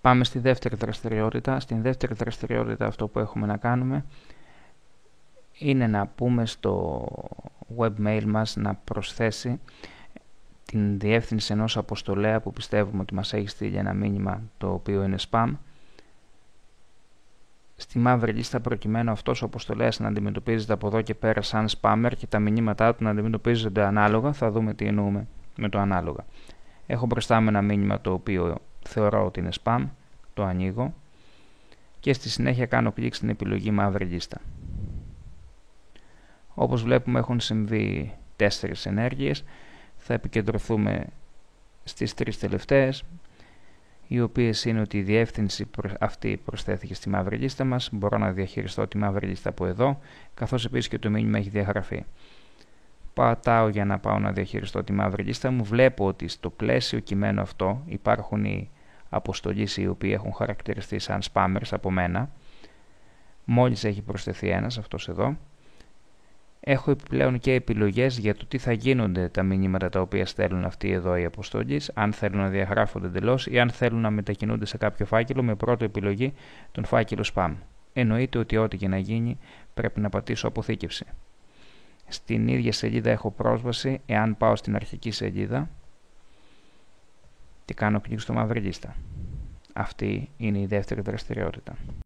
Πάμε στη δεύτερη δραστηριότητα. Στην δεύτερη δραστηριότητα αυτό που έχουμε να κάνουμε είναι να πούμε στο webmail μας να προσθέσει την διεύθυνση ενός αποστολέα που πιστεύουμε ότι μας έχει στείλει ένα μήνυμα το οποίο είναι spam στη μαύρη λίστα, προκειμένου αυτός ο αποστολέας να αντιμετωπίζεται από εδώ και πέρα σαν spammer και τα μηνύματά του να αντιμετωπίζονται ανάλογα. Θα δούμε τι εννοούμε με το ανάλογα. Έχω μπροστά μου ένα μήνυμα το οποίο θεωρώ ότι είναι spam, το ανοίγω και στη συνέχεια κάνω κλικ στην επιλογή μαύρη λίστα. Όπως βλέπουμε έχουν συμβεί 4 ενέργειες. Θα επικεντρωθούμε στις 3 τελευταίες, οι οποίες είναι ότι η διεύθυνση αυτή προσθέθηκε στη μαύρη λίστα μας. Μπορώ να διαχειριστώ τη μαύρη λίστα από εδώ, καθώς επίσης και το μήνυμα έχει διαγραφεί. Πατάω για να πάω να διαχειριστώ τη μαύρη λίστα μου. Βλέπω ότι στο πλαίσιο κειμένου αυτό υπάρχουν οι αποστολείς οι οποίοι έχουν χαρακτηριστεί σαν spammers από μένα. Μόλις έχει προσθεθεί ένας, αυτός εδώ. Έχω επιπλέον και επιλογές για το τι θα γίνονται τα μηνύματα τα οποία στέλνουν αυτοί εδώ οι αποστολείς, αν θέλουν να διαγράφονται εντελώς ή αν θέλουν να μετακινούνται σε κάποιο φάκελο, με πρώτη επιλογή τον φάκελο spam. Εννοείται ότι ό,τι και να γίνει πρέπει να πατήσω αποθήκευση. Στην ίδια σελίδα έχω πρόσβαση εάν πάω στην αρχική σελίδα και κάνω κλικ στο μαύρη λίστα. Αυτή είναι η δεύτερη δραστηριότητα.